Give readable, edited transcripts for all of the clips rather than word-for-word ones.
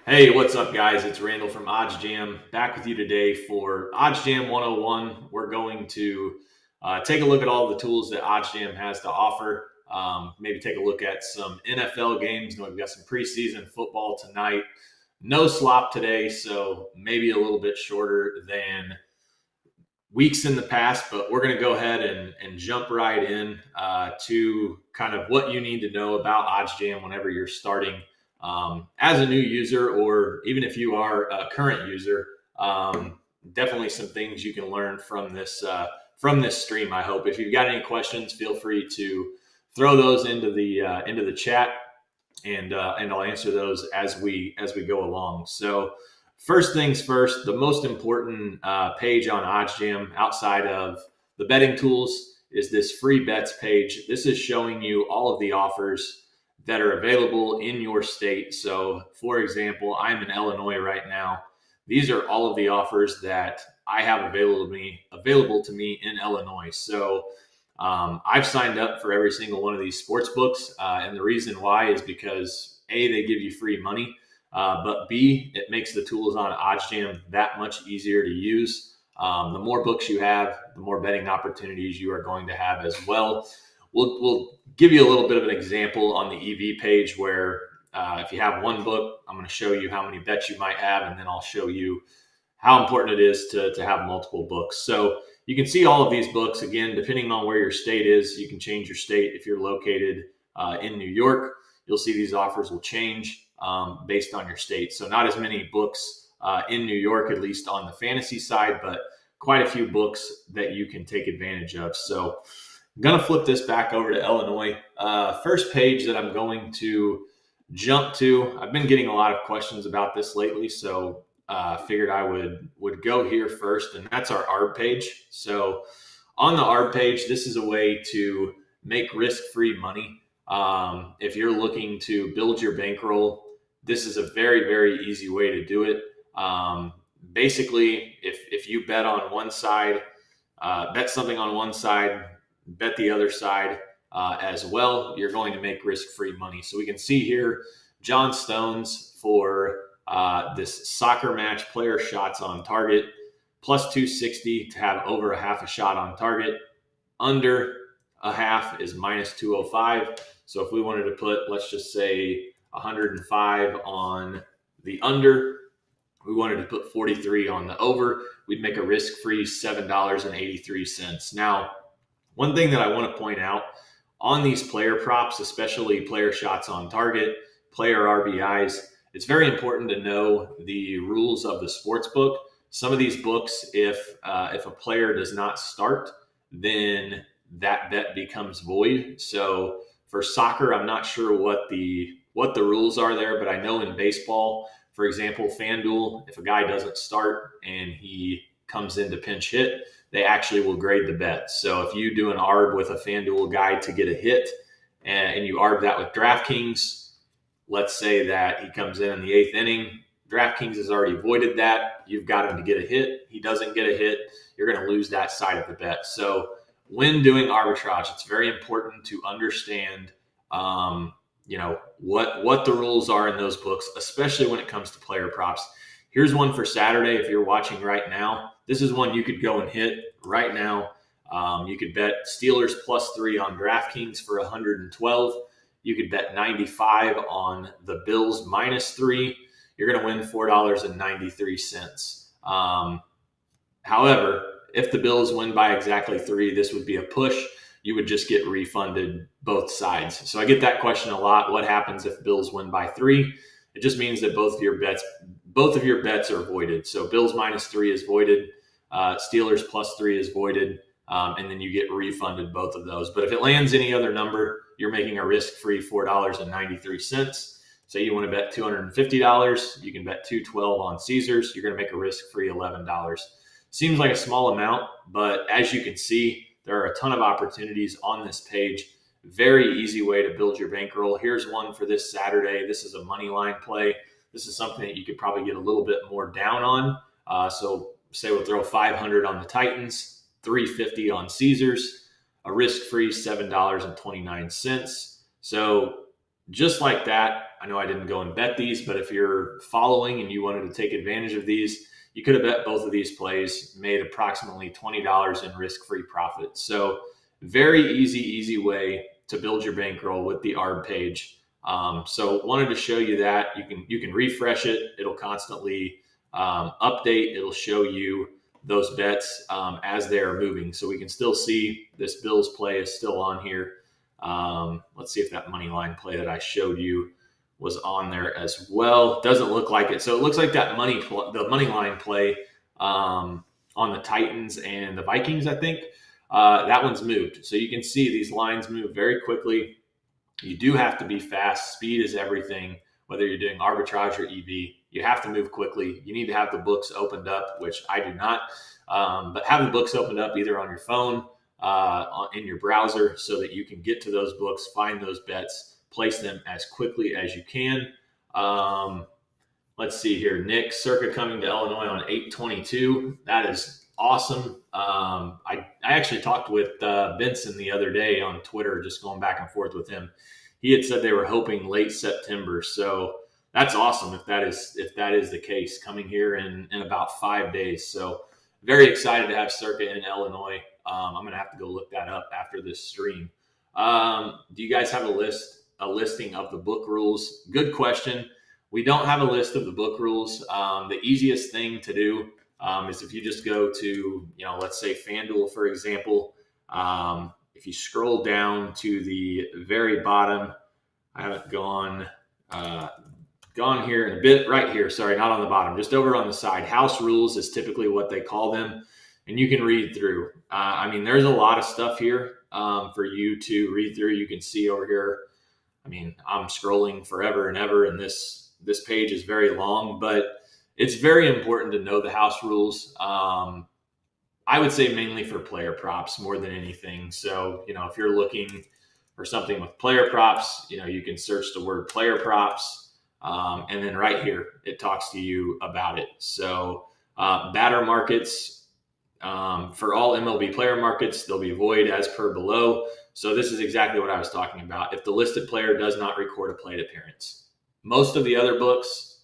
Hey, what's up, guys? It's Randall from OddsJam back with you today for OddsJam 101. We're going to take a look at all the tools that OddsJam has to offer. Maybe take a look at some NFL games. We've got some preseason football tonight. No slop today, so maybe a little bit shorter than weeks in the past, but we're going to go ahead and jump right in to kind of what you need to know about OddsJam whenever you're starting as a new user, or even if you are a current user. Definitely some things you can learn from this stream. I hope if you've got any questions, feel free to throw those into the chat, and I'll answer those as we go along. So first things first, the most important page on OddsJam outside of the betting tools is this free bets page. This is showing you all of the offers that are available in your state. So, for example, I'm in Illinois right now. These are all of the offers that I have available to me in Illinois. So, I've signed up for every single one of these sports books, and the reason why is because A, they give you free money, but B, it makes the tools on OddsJam that much easier to use. The more books you have, the more betting opportunities you are going to have as well. We'll give you a little bit of an example on the EV page where if you have one book, I'm going to show you how many bets you might have, and then I'll show you how important it is to have multiple books. So you can see all of these books. Again, depending on where your state is, you can change your state. If you're located in New York, you'll see these offers will change based on your state. So not as many books in New York, at least on the fantasy side, but quite a few books that you can take advantage of. So I'm going to flip this back over to Illinois. First page that I'm going to jump to, I've been getting a lot of questions about this lately, so figured I would go here first, and that's our ARB page. So on the ARB page, this is a way to make risk-free money. If you're looking to build your bankroll, this is a very, very easy way to do it. Basically, if you bet on one side, bet something on one side, bet the other side as well, you're going to make risk-free money. So we can see here, John Stones for this soccer match player shots on target, plus 260 to have over a half a shot on target. Under a half is minus 205. So if we wanted to put, let's just say 105 on the under, we wanted to put 43 on the over, we'd make a risk-free $7.83. Now, one thing that I want to point out on these player props, especially player shots on target, player RBIs, it's very important to know the rules of the sports book. Some of these books, if a player does not start, then that bet becomes void. So for soccer, I'm not sure what the rules are there, but I know in baseball, for example, FanDuel, if a guy doesn't start and he comes in to pinch hit, they actually will grade the bet. So if you do an ARB with a FanDuel guy to get a hit, and you ARB that with DraftKings, let's say that he comes in the eighth inning, DraftKings has already voided that. You've got him to get a hit. He doesn't get a hit. You're going to lose that side of the bet. So when doing arbitrage, it's very important to understand, what the rules are in those books, especially when it comes to player props. Here's one for Saturday. If you're watching right now, this is one you could go and hit right now. You could bet Steelers +3 on DraftKings for 112. You could bet 95 on the Bills -3. You're going to win $4.93. However, if the Bills win by exactly 3, this would be a push. You would just get refunded both sides. So I get that question a lot. What happens if Bills win by 3? It just means that both of your bets are voided. So Bills -3 is voided. Steelers +3 is voided. And then you get refunded both of those. But if it lands any other number, you're making a risk-free $4.93. Say you want to bet $250, you can bet $212 on Caesars. You're going to make a risk-free $11. Seems like a small amount, but as you can see, there are a ton of opportunities on this page. Very easy way to build your bankroll. Here's one for this Saturday. This is a money line play. This is something that you could probably get a little bit more down on. So say we'll throw 500 on the Titans, 350 on Caesars, a risk-free $7.29. So just like that. I know I didn't go and bet these, but if you're following and you wanted to take advantage of these, you could have bet both of these plays, made approximately $20 in risk-free profit. So very easy way to build your bankroll with the ARB page. So wanted to show you that. You can refresh it. It'll constantly update. It'll show you those bets as they are moving. So we can still see this Bills play is still on here. Let's see if that money line play that I showed you was on there as well. Doesn't look like it. So it looks like that the money line play on the Titans and the Vikings, I think, that one's moved. So you can see these lines move very quickly. You do have to be fast. Speed is everything. Whether you're doing arbitrage or EV, you have to move quickly. You need to have the books opened up, which I do not. But have the books opened up either on your phone, in your browser, so that you can get to those books, find those bets, place them as quickly as you can. Let's see here. Nick, Circa coming to Illinois on 8/22. That is awesome. I actually talked with Benson the other day on Twitter, just going back and forth with him. He had said they were hoping late September. So that's awesome if that is the case, coming here in about 5 days. So very excited to have Circa in Illinois. I'm going to have to go look that up after this stream. Do you guys have a listing of the book rules? Good question. We don't have a list of the book rules. The easiest thing to do is if you just go to, let's say FanDuel, for example. If you scroll down to the very bottom, I haven't gone here in a bit, right here. Sorry, not on the bottom, just over on the side. House rules is typically what they call them. And you can read through. There's a lot of stuff here for you to read through. You can see over here. I'm scrolling forever and ever, and this page is very long, but it's very important to know the house rules. I would say mainly for player props more than anything. So, if you're looking for something with player props, you can search the word player props. And then right here, it talks to you about it. So batter markets, for all MLB player markets, they'll be void as per below. So this is exactly what I was talking about. If the listed player does not record a plate appearance, most of the other books,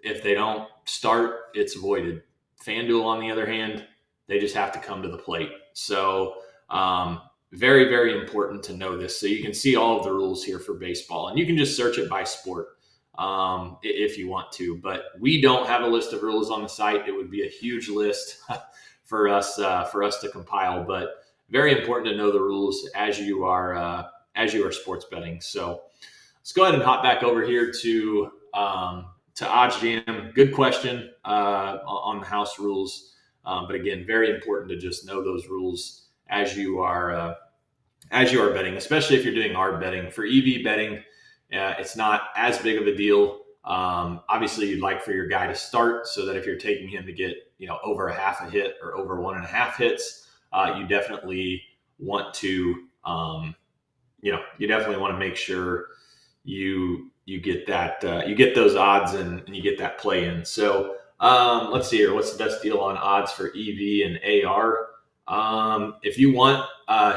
if they don't start, it's voided. FanDuel, on the other hand, they just have to come to the plate. So very, very important to know this. So you can see all of the rules here for baseball, and you can just search it by sport if you want to. But we don't have a list of rules on the site. It would be a huge list for us to compile. But very important to know the rules as you are sports betting. So let's go ahead and hop back over here to OddsJam. Good question on the house rules. But again, very important to just know those rules as you are betting, especially if you're doing ARB betting. For EV betting, it's not as big of a deal. Obviously, you'd like for your guy to start so that if you're taking him to get over a half a hit or over 1.5 hits, you definitely want to make sure you get that you get those odds and you get that play in. So let's see here. What's the best deal on odds for EV and AR? If you want,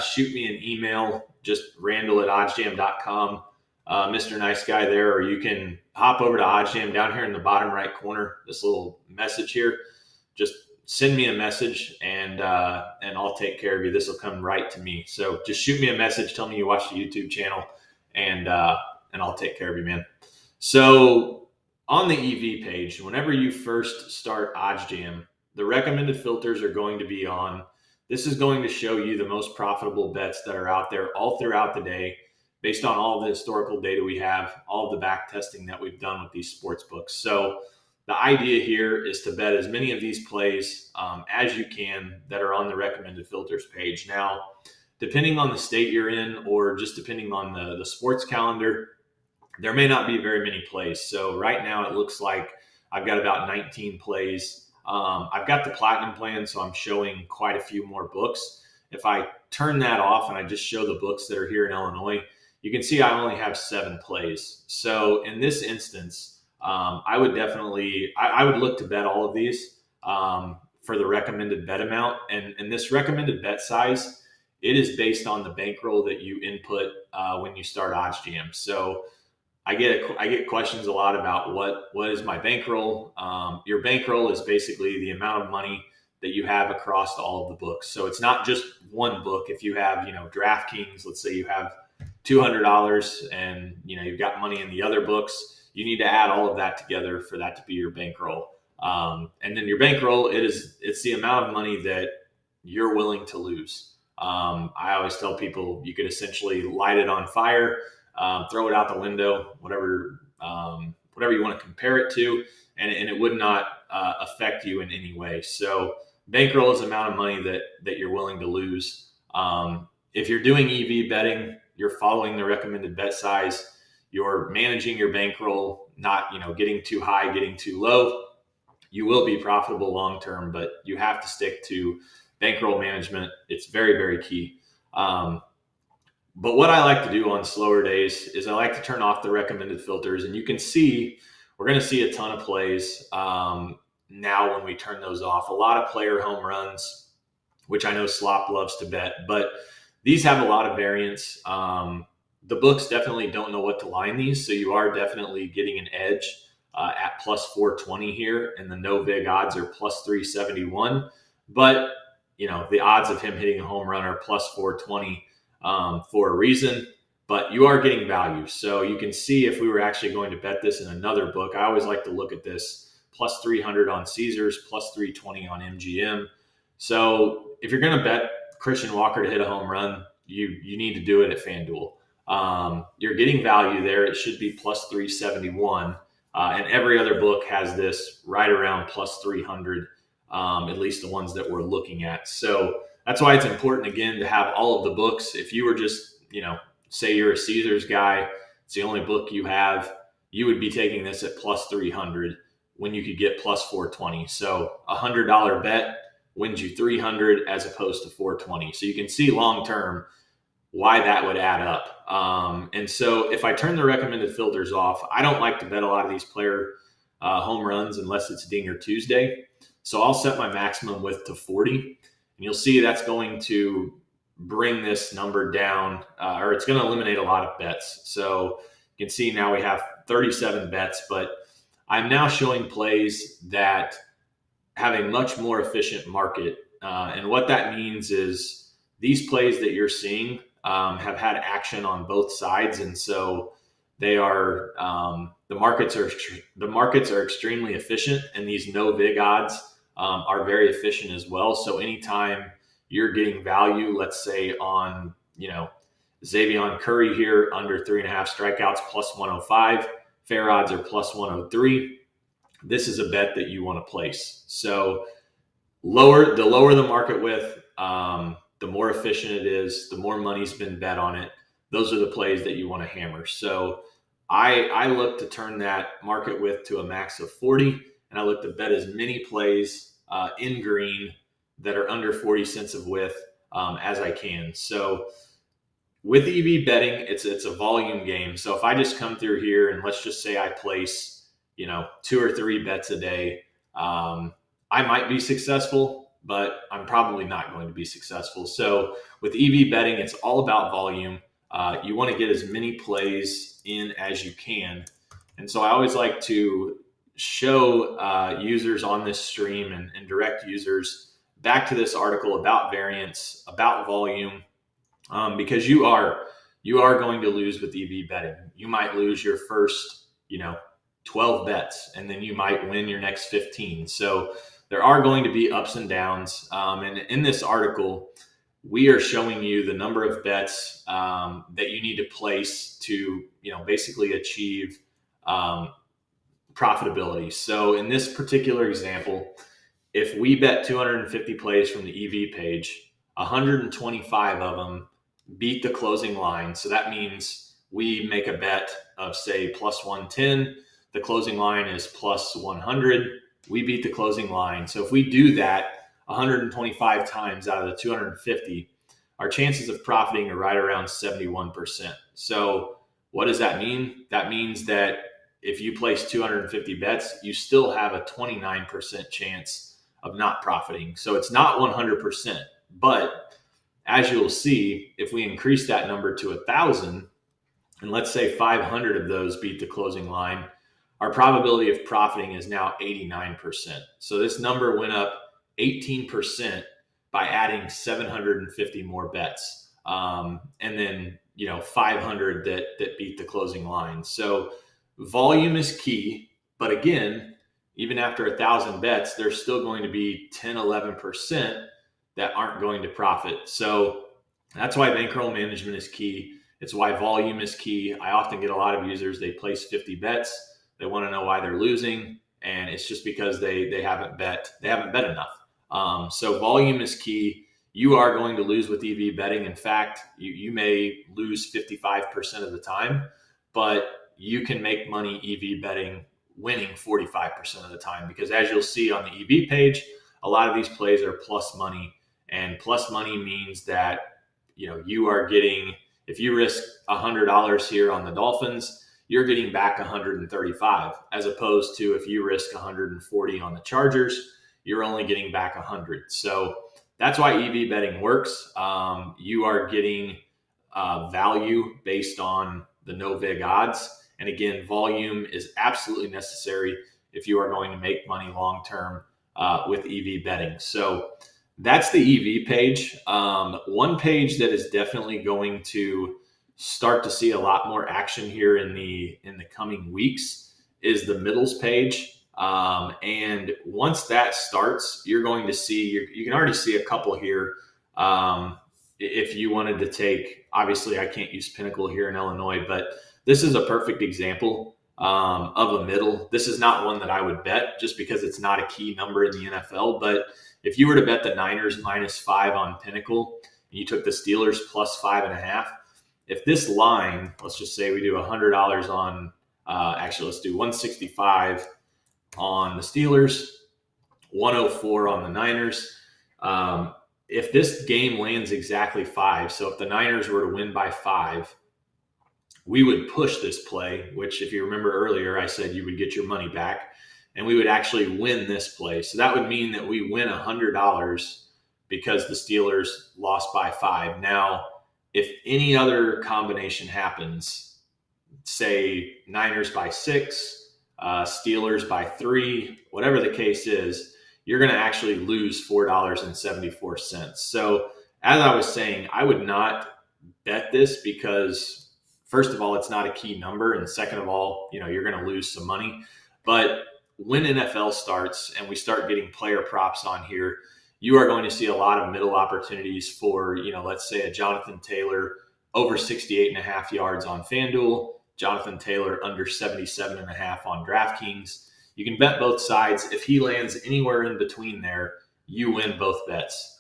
shoot me an email, just randall@oddsjam.com, Mr. Nice Guy there, or you can hop over to OddsJam down here in the bottom right corner, this little message here. Just send me a message and I'll take care of you. This will come right to me. So just shoot me a message, tell me you watch the YouTube channel, and I'll take care of you, man. So on the EV page, whenever you first start OddsJam, the recommended filters are going to be on. This is going to show you the most profitable bets that are out there all throughout the day, based on all the historical data we have, all of the back testing that we've done with these sports books. So the idea here is to bet as many of these plays as you can that are on the recommended filters page. Now, depending on the state you're in, or just depending on the sports calendar, there may not be very many plays. So right now it looks like I've got about 19 plays. I've got the platinum plan, so I'm showing quite a few more books. If I turn that off and I just show the books that are here in Illinois, you can see I only have 7 plays. So in this instance, I would look to bet all of these for the recommended bet amount. And this recommended bet size, it is based on the bankroll that you input when you start OddsJam. So I get questions a lot about what is my bankroll. Your bankroll is basically the amount of money that you have across all of the books. So it's not just one book. If you have, DraftKings, let's say you have $200 and, you've got money in the other books, you need to add all of that together for that to be your bankroll. And then your bankroll, it's the amount of money that you're willing to lose. I always tell people you could essentially light it on fire, throw it out the window, whatever you want to compare it to, and it would not affect you in any way. So bankroll is the amount of money that you're willing to lose. If you're doing EV betting, you're following the recommended bet size, you're managing your bankroll, not getting too high, getting too low. You will be profitable long term, but you have to stick to bankroll management. It's very, very key. But what I like to do on slower days is I like to turn off the recommended filters, and you can see we're going to see a ton of plays now when we turn those off. A lot of player home runs, which I know Slop loves to bet, but these have a lot of variance. The books definitely don't know what to line these, so you are definitely getting an edge at plus 420 here, and the no vig odds are plus 371. But the odds of him hitting a home run are plus 420 for a reason. But you are getting value, so you can see if we were actually going to bet this in another book. I always like to look at this plus 300 on Caesars, plus 320 on MGM. So if you're going to bet Christian Walker to hit a home run, you need to do it at FanDuel. You're getting value there. It should be plus 371. And every other book has this right around plus 300, at least the ones that we're looking at. So that's why it's important, again, to have all of the books. If you were just, say you're a Caesars guy, it's the only book you have, you would be taking this at plus 300 when you could get plus 420. So a $100 bet wins you 300 as opposed to 420. So you can see long-term why that would add up. And so if I turn the recommended filters off, I don't like to bet a lot of these player home runs unless it's Dinger Tuesday. So I'll set my maximum width to 40, and you'll see that's going to bring this number down, or it's going to eliminate a lot of bets. So you can see now we have 37 bets, but I'm now showing plays that have a much more efficient market. And what that means is these plays that you're seeing have had action on both sides. And so they are, the markets are extremely efficient, and these no vig odds are very efficient as well. So anytime you're getting value, let's say on, Xavier Curry here under 3.5 strikeouts plus 105, fair odds are plus 103. This is a bet that you want to place. So the lower the market width, the more efficient it is, the more money's been bet on it. Those are the plays that you want to hammer. So I look to turn that market width to a max of 40, and I look to bet as many plays in green that are under 40 cents of width as I can. So with EV betting, it's a volume game. So if I just come through here and let's just say I place, 2 or 3 bets a day, I might be successful, but I'm probably not going to be successful. So with EV betting, it's all about volume. You want to get as many plays in as you can. And so I always like to show users on this stream and direct users back to this article about variance, about volume, because you are going to lose with EV betting. You might lose your first, 12 bets, and then you might win your next 15. So there are going to be ups and downs. And in this article, we are showing you the number of bets that you need to place to, basically achieve profitability. So in this particular example, if we bet 250 plays from the EV page, 125 of them beat the closing line. So that means we make a bet of, say, plus 110. The closing line is plus 100. We beat the closing line. So if we do that 125 times out of the 250, our chances of profiting are right around 71%. So what does that mean? That means that if you place 250 bets, you still have a 29% chance of not profiting. So it's not 100%, but as you'll see, if we increase that number to 1,000, and let's say 500 of those beat the closing line, our probability of profiting is now 89%. So this number went up 18% by adding 750 more bets. And then, 500 that beat the closing line. So volume is key. But again, even after 1,000 bets, there's still going to be 10, 11% that aren't going to profit. So that's why bankroll management is key. It's why volume is key. I often get a lot of users, they place 50 bets. They want to know why they're losing. And it's just because they haven't bet enough. So volume is key. You are going to lose with EV betting. In fact, you may lose 55% of the time, but you can make money EV betting winning 45% of the time, because as you'll see on the EV page, a lot of these plays are plus money, and plus money means that you are getting, if you risk $100 here on the Dolphins, you're getting back 135, as opposed to if you risk 140 on the Chargers, you're only getting back 100. So that's why EV betting works. You are getting value based on the no vig odds. And again, volume is absolutely necessary if you are going to make money long term with EV betting. So that's the EV page. One page that is definitely going to start to see a lot more action here in the coming weeks is the middles page. And once that starts, you're going to see, you can already see a couple here. If you wanted to take, obviously I can't use Pinnacle here in Illinois, but this is a perfect example of a middle. This is not one that I would bet just because it's not a key number in the NFL. But if you were to bet the Niners -5 on Pinnacle, and you took the Steelers +5.5, if this line, let's just say we do $100 on, actually let's do 165 on the Steelers, 104 on the Niners. If this game lands exactly 5, so if the Niners were to win by 5, we would push this play, which if you remember earlier, I said you would get your money back, and we would actually win this play. So that would mean that we win $100 because the Steelers lost by 5. Now, if any other combination happens, say Niners by 6, Steelers by 3, whatever the case is, you're going to actually lose $4.74. So as I was saying, I would not bet this because, first of all, it's not a key number. And second of all, you're going to lose some money. But when NFL starts and we start getting player props on here, you are going to see a lot of middle opportunities for, let's say a Jonathan Taylor over 68.5 yards on FanDuel, Jonathan Taylor under 77.5 on DraftKings. You can bet both sides. If he lands anywhere in between there, you win both bets.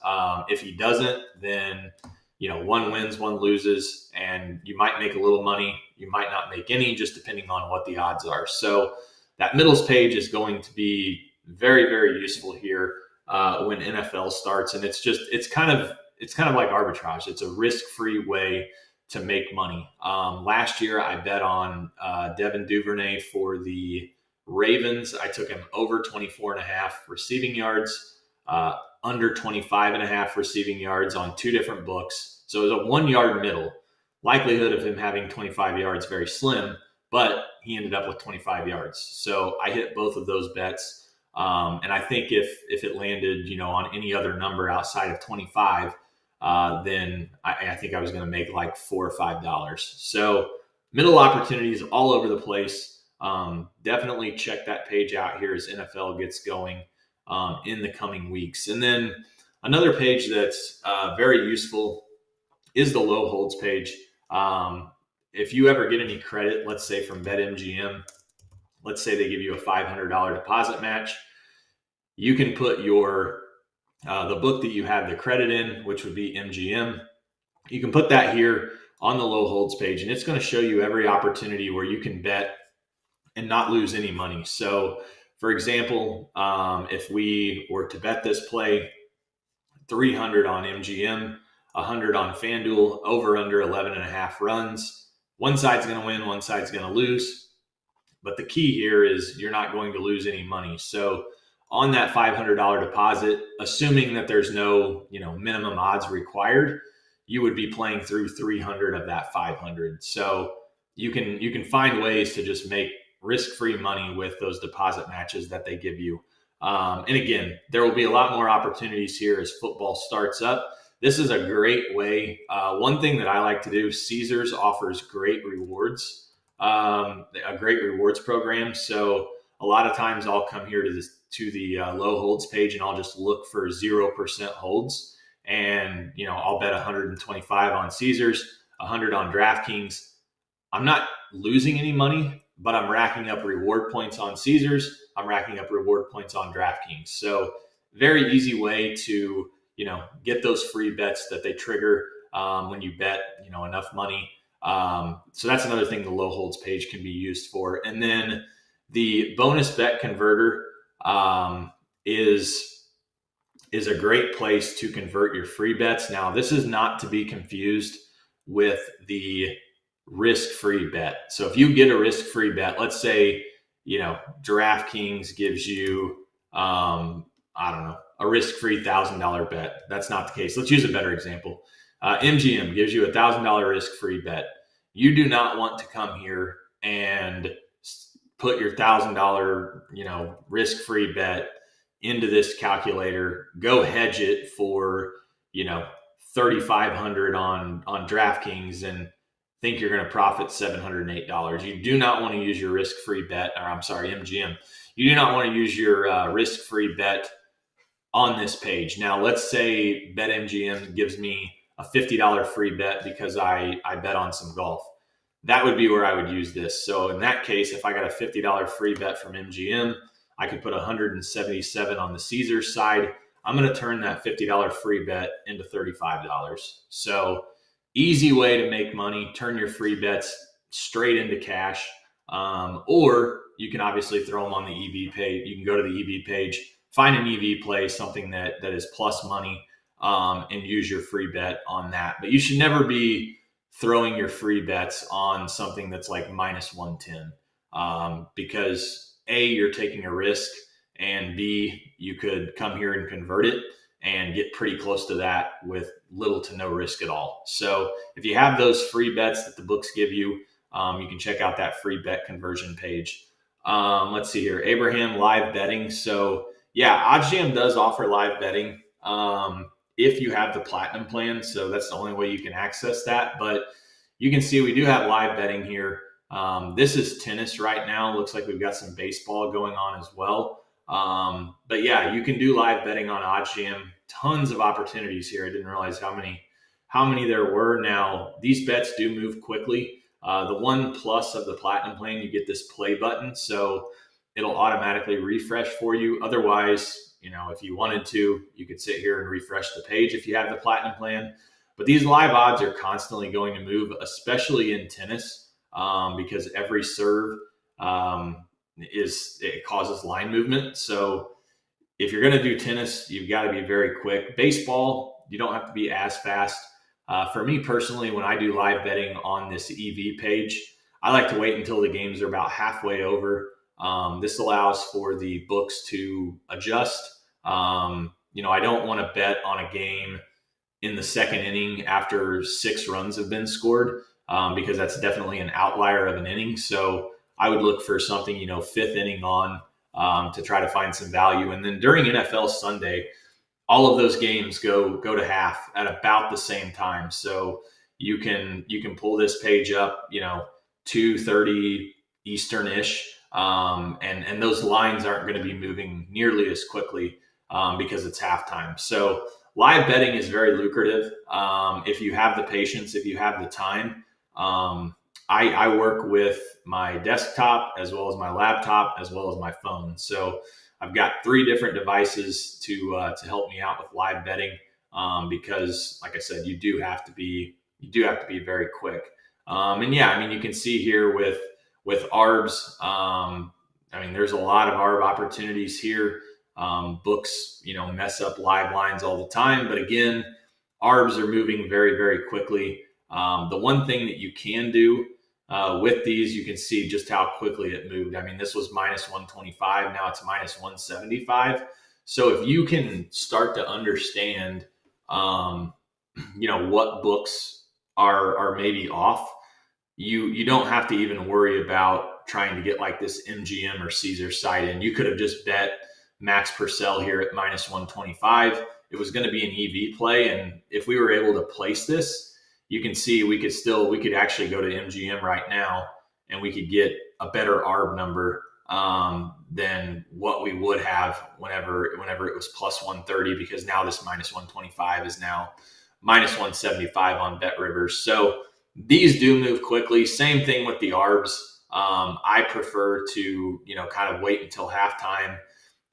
If he doesn't, then one wins, one loses, and you might make a little money. You might not make any, just depending on what the odds are. So that middles page is going to be very, very useful here when NFL starts. And it's kind of like arbitrage. It's a risk-free way to make money. Last year, I bet on Devin Duvernay for the Ravens. I took him over 24.5 receiving yards, under 25.5 receiving yards on 2 different books. So it was a 1 yard middle. Likelihood of him having 25 yards, very slim, but he ended up with 25 yards. So I hit both of those bets. And I think if it landed, on any other number outside of 25, then I think I was going to make like $4 or $5. So middle opportunities all over the place. Definitely check that page out here as NFL gets going in the coming weeks. And then another page that's very useful is the low holds page. If you ever get any credit, let's say from BetMGM, let's say they give you a $500 deposit match, you can put your the book that you have the credit in, which would be MGM. You can put that here on the low holds page, and it's going to show you every opportunity where you can bet and not lose any money. So for example, if we were to bet this play, 300 on MGM, 100 on FanDuel, over under 11.5 runs. One side's going to win, one side's going to lose. But the key here is you're not going to lose any money. So on that $500 deposit, assuming that there's no, minimum odds required, you would be playing through 300 of that 500. So you can find ways to just make risk-free money with those deposit matches that they give you. And again, there will be a lot more opportunities here as football starts up. This is a great way. One thing that I like to do, Caesars offers great rewards, a great rewards program. So a lot of times I'll come here to the low holds page, and I'll just look for 0% holds. And, I'll bet 125 on Caesars, 100 on DraftKings. I'm not losing any money, but I'm racking up reward points on Caesars. I'm racking up reward points on DraftKings. So very easy way to, get those free bets that they trigger when you bet, enough money. So that's another thing the low holds page can be used for. And then the bonus bet converter is a great place to convert your free bets. Now, this is not to be confused with the risk-free bet. So if you get a risk-free bet, let's say, DraftKings gives you, a risk-free $1,000 bet. That's not the case. Let's use a better example. MGM gives you a $1,000 risk-free bet. You do not want to come here and put your $1,000, risk-free bet into this calculator, go hedge it for, $3,500 on DraftKings and think you're going to profit $708. You do not want to use your risk-free bet, or I'm sorry, MGM. You do not want to use your risk-free bet on this page. Now, let's say BetMGM gives me a $50 free bet because I bet on some golf. That would be where I would use this. So in that case, if I got a $50 free bet from MGM, I could put 177 on the Caesars side. I'm going to turn that $50 free bet into $35. So easy way to make money, turn your free bets straight into cash. Or you can obviously throw them on the EV page. You can go to the EV page, find an EV play, something that is plus money, and use your free bet on that. But you should never be throwing your free bets on something that's like minus 110, because A, you're taking a risk, and B, you could come here and convert it and get pretty close to that with little to no risk at all. So if you have those free bets that the books give you, you can check out that free bet conversion page. Let's see here, Abraham, live betting. So yeah, OddsJam does offer live betting if you have the platinum plan. So that's the only way you can access that. But you can see we do have live betting here. This is tennis right now. Looks like we've got some baseball going on as well. But yeah, you can do live betting on OddsJam. Tons of opportunities here. I didn't realize how many there were. Now, these bets do move quickly. The one plus of the platinum plan, you get this play button, so it'll automatically refresh for you. Otherwise, if you wanted to, you could sit here and refresh the page if you have the platinum plan. But these live odds are constantly going to move, especially in tennis, because every serve it causes line movement. So if you're going to do tennis, you've got to be very quick. Baseball, you don't have to be as fast. For me personally, when I do live betting on this EV page, I like to wait until the games are about halfway over. This allows for the books to adjust. I don't want to bet on a game in the second inning after 6 runs have been scored, because that's definitely an outlier of an inning. So I would look for something, 5th inning on, to try to find some value. And then during NFL Sunday, all of those games go to half at about the same time. So you can pull this page up, 2:30 Eastern-ish. And those lines aren't going to be moving nearly as quickly, because it's halftime. So live betting is very lucrative. If you have the patience, if you have the time. I work with my desktop as well as my laptop as well as my phone. So I've got 3 different devices to help me out with live betting, because, like I said, you do have to be very quick. And yeah, you can see here with ARBs, there's a lot of ARB opportunities here. Books, mess up live lines all the time, but again, ARBs are moving very, very quickly. The one thing that you can do with these, you can see just how quickly it moved. This was minus 125. Now it's minus 175. So if you can start to understand, what books are maybe off, you don't have to even worry about trying to get like this MGM or Caesar side in. You could have just bet Max Purcell here at minus 125. It was going to be an EV play, and if we were able to place this, you can see we could actually go to MGM right now, and we could get a better ARB number than what we would have whenever it was plus 130, because now this minus 125 is now minus 175 on Bet Rivers. So these do move quickly. Same thing with the ARBs. I prefer to, kind of wait until halftime,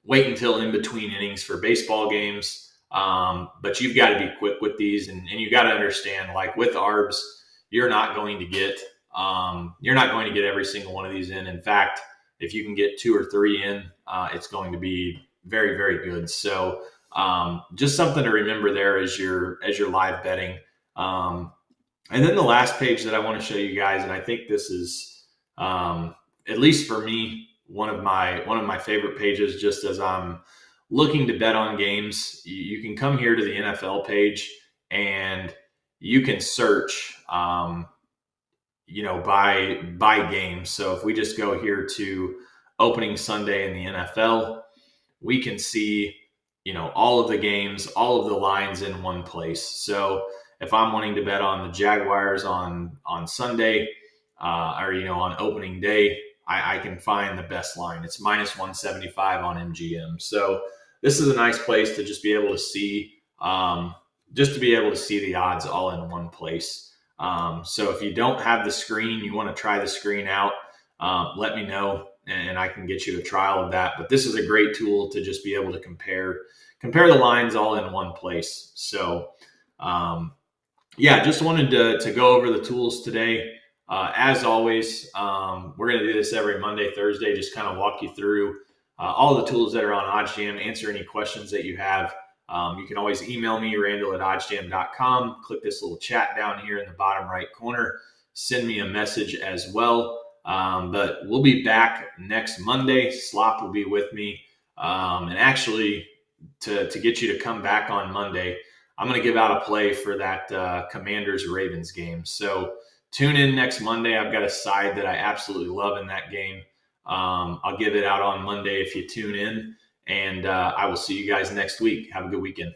wait until in between innings for baseball games. But you've got to be quick with these, and you got to understand, like with ARBs, you're not going to get every single one of these in. In fact, if you can get 2 or 3 in, it's going to be very, very good. So just something to remember there as you're live betting. And then the last page that I want to show you guys, and I think this is, at least for me, one of my favorite pages, just as I'm looking to bet on games. You can come here to the NFL page and you can search, by game. So if we just go here to opening Sunday in the NFL, we can see, all of the games, all of the lines in one place. So if I'm wanting to bet on the Jaguars on Sunday, or, on opening day, I can find the best line. It's minus 175 on MGM. So this is a nice place to just be able to see, the odds all in one place. So if you don't have the screen, you want to try the screen out, let me know and I can get you a trial of that. But this is a great tool to just be able to compare the lines all in one place. So, just wanted to go over the tools today. As always, we're going to do this every Monday, Thursday, just kind of walk you through all the tools that are on OddsJam, answer any questions that you have. You can always email me, Randall@oddsjam.com. Click this little chat down here in the bottom right corner. Send me a message as well. But we'll be back next Monday. Slop will be with me. And actually, to get you to come back on Monday, I'm going to give out a play for that Commanders-Ravens game. So tune in next Monday. I've got a side that I absolutely love in that game. I'll give it out on Monday if you tune in. And I will see you guys next week. Have a good weekend.